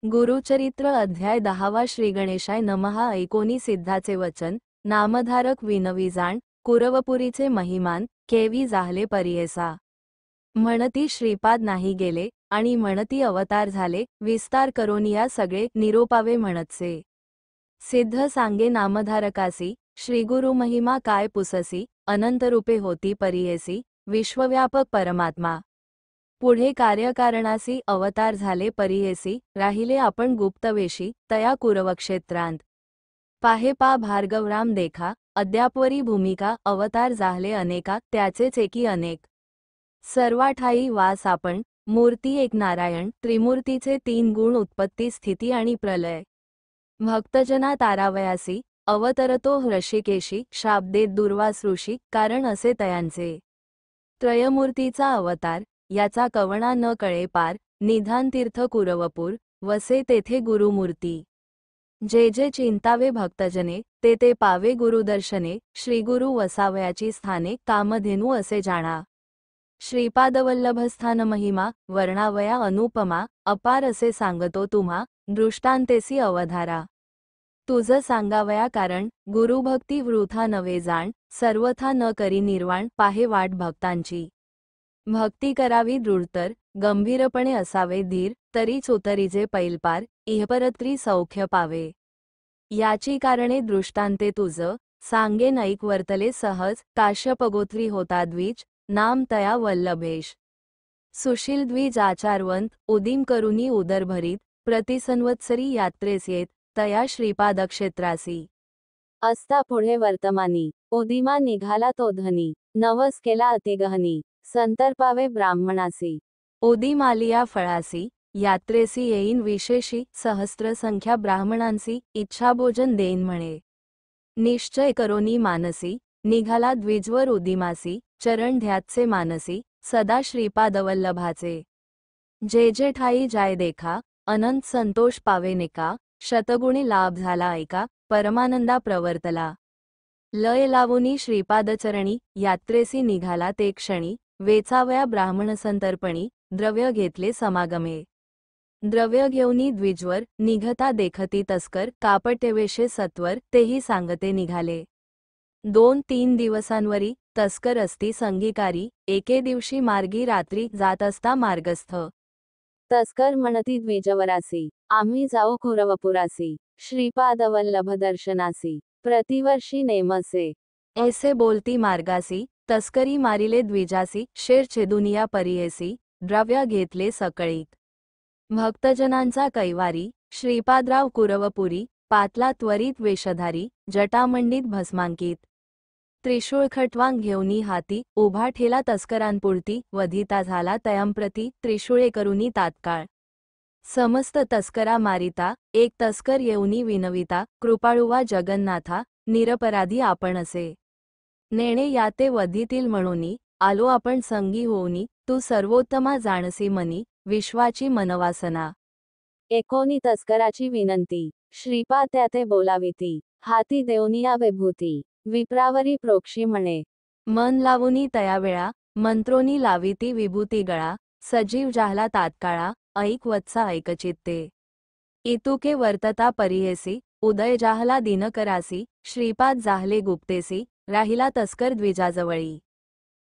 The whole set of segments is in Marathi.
गुरुचरित्र अध्याय 10 श्री गणेशाय नमः। ऐकोनी सिद्धाचे वचन, नामधारक विनवी जाण, कुरवपुरीचे महिमान, केवी जाहले परियेसा। म्हणती श्रीपाद नाही गेले, आणि म्हणती अवतार झाले, विस्तार करोनिया सगळे निरोपावे म्हणतसे। सिद्ध सांगे नामधारकासी, श्रीगुरु महिमा काय पुससी, अनंतरूपे होती परियेसी, विश्वव्यापक परमात्मा। पुढे कार्यकारणासी अवतार झाले परियेसी, राहिले आपण गुप्तवेशी, तया कुरवक्षेत्रांत। पाहे पा भार्गवराम देखा, अद्यापवरी भूमिका, अवतार जाहले अनेका, त्याचेच एकी अनेक। सर्वाठाई वास आपण, मूर्ती एक नारायण, त्रिमूर्तीचे 3 गुण उत्पत्ती स्थिती आणि प्रलय। भक्तजना तारावयासी, अवतरतो ऋषिकेशी, शाप देत दुर्वास ऋषी, कारण असे तयांचे। त्रयमूर्तीचा अवतार, याचा कवणा न कळे पार, निधान तीर्थ कुरवपूर, वसे तेथे गुरुमूर्ती। जे जे चिंतावे भक्तजने, ते ते पावे गुरुदर्शने, श्रीगुरु वसावयाची स्थाने, कामधेनू असे जाणा। श्रीपादवल्लभस्थान महिमा, वर्णावया अनुपमा, अपार असे सांगतो तुम्हा, दृष्टांतेसी अवधारा। तुझ सांगावया कारण, गुरुभक्ती वृथा नवे जाण, सर्वथा न करी निर्वाण, पाहे वाट भक्तांची। भक्ती करावी दृढतर, गंभीरपणे असावे धीर, तरीच उतरीजे पैलपार, इहपरत्री सौख्य पावे। याची कारणे दृष्टांते तुझ, सांगेन ऐक वर्तले सहज, काश्यपगोत्री होता द्विज, नाम तया वल्लभेश। सुशील द्विज आचारवंत, उदीम करुनी उदरभरीत, प्रतिसंवत्सरी यात्रेस येत, तया श्रीपादक्षेत्रासी। असता पुढे वर्तमानी, उदिमा निघाला तो धनी, नवस केला अतिगहनी, संतर्पावे ब्राह्मणासी। उदीम आलिया फळासी, यात्रेसी येईन विशेषी, सहस्त्र संख्या ब्राह्मणांसी, इच्छाभोजन देईन म्हणे। निश्चय करोनी मानसी, निघाला द्विजवर उदिमासी, चरण ध्यातसे मानसी, सदा श्रीपादवल्लभाचे। जे जे ठाई जाय देखा, अनंत संतोष पावे निका, शतगुणी लाभ झाला ऐका, परमानंदा प्रवर्तला। लय लावुनी श्रीपादचरणी, यात्रेसी निघाला ते क्षणी, वेचावया ब्राह्मण संतर्पणी, द्रव्य घेतले समागमे। द्रव्य घेऊनी द्विजवर, निघता देखती तस्कर, कापटेवेशे सत्वर, तेही सांगते निघाले। 2-3 दिवसांवरी, तस्कर असती संगीकारी, एके दिवशी मार्गी रात्री जात असता मार्गस्थ। तस्कर म्हणती द्विजवरासी, आम्ही जाऊ कुरवपुरासी, श्रीपादवल्लभ दर्शनासी, प्रतिवर्षी नेमसे। ऐसे बोलती मार्गासी, तस्करी मारिले द्विजासी, शेर छेदुनिया परियेसी, द्रव्य घेतले सकळीत। भक्तजनांचा कैवारी, श्रीपादराव कुरवपुरी, पातला त्वरित वेशधारी, जटामंडित भस्मांकित। त्रिशूळ खटवांग घेऊनी हाती, उभा ठेला तस्करांपुढती, वधिता झाला तयांप्रती, त्रिशूळे करुनी तात्काळ। समस्त तस्करा मारिता, एक तस्कर येऊनी विनविता, कृपाळुवा जगन्नाथा, निरपराधी आपण असे। नेणे याते वधितील म्हणूनी, आलो आपण संगी होऊनी, तू सर्वोत्तमा जाणसी मनी, विश्वाची मनवासना। एकोनी तस्कराची विनंती, श्रीपाद त्याते बोलाविती, हाती देऊनिया विभूती, विप्रावरी प्रोक्षी म्हणे। मन लावुनी तयावेळा, मंत्रोनी लाविती विभूती गळा, सजीव जाहला तात्काळा, ऐक वत्सा ऐकचित्ते। इतुके वर्तता परियेसी, उदय जाहला दिनकरासी, श्रीपाद जाहले गुप्तेसी, राहिला तस्कर द्विजाजवळी।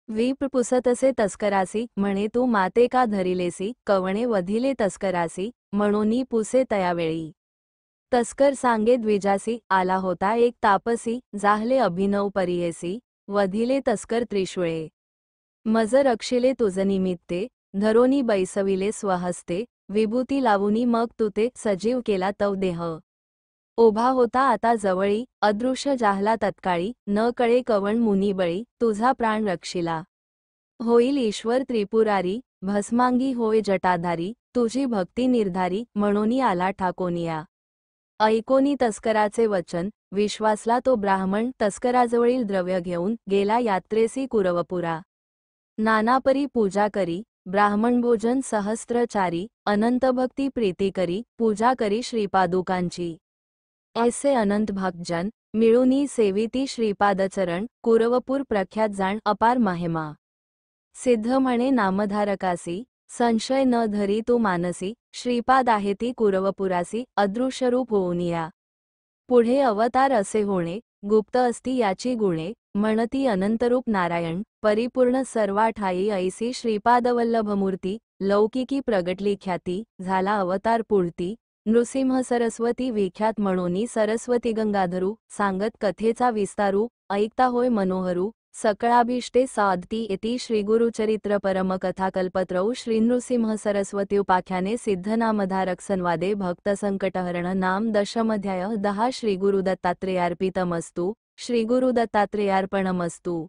विप्र पुसतसे तस्करासी, म्हणे तू माते का धरिलेसी, कवणे वधिले तस्करासी, म्हणोनी पुसे तयावेळी। तस्कर सांगे द्विजासी, आला होता एक तापसी, जाहले अभिनव परियेसी, वधिले तस्कर त्रिशूळे। मज रक्षिले तुझ निमित्ते, धरोनी बैसविले स्वहस्ते, विभूती लावुनी मग तुते, सजीव केला तव देह। उभा होता आता जवळी, अदृश्य जाहला तत्काळी, न कळे कवण मुनिबळी, तुझा प्राण रक्षिला। होईल ईश्वर त्रिपुरारी, भस्मांगी होय जटाधारी, तुझी भक्ती निर्धारी, म्हणोनी आला ठाकोनिया। ऐकोनी तस्कराचे वचन, विश्वासला तो ब्राह्मण, तस्कराजवळील द्रव्य घेऊन, गेला यात्रेसी कुरवपुरा। नानापरी पूजा करी, ब्राह्मण भोजन सहस्त्रचारी, अनंत भक्ती प्रीती करी, पूजा करी श्रीपादुकांची। ऐसे अनंत भक्तजन, मिळूनी सेविती श्रीपादचरण, कुरवपूर प्रख्यात जाण अपार महिमा। सिद्ध म्हणे नामधारकासी, संशय न धरी तू मानसी, श्रीपाद आहे ती कुरवपुरासी, अदृश्यरूप होऊन या. पुढे अवतार असे होणे, गुप्त असती याची गुणे, म्हणती अनंतरूप नारायण, परिपूर्ण सर्वा ठाई ऐसी श्रीपादवल्लभमूर्ती, लौकिकी प्रगटली ख्याती, झाला अवतार पुढती, नृसिंह सरस्वती विख्यात म्हणूनी सरस्वती गंगाधरू, सांगत कथेचा विस्तारू, ऐकता होय मनोहरू, सकळाभीष्टे साधती येती श्रीगुरुचरित्र परमकथाकल्पत्रौ श्रीनृसिंह सरस्वती उपाख्याने सिद्धनामधारक संवादे भक्त संकटहरण नाम दशमध्याय 10 श्रीगुरुदत्तात्रेयार्पितमस्तु. श्रीगुरुदत्तात्रेयार्पणमस्तु.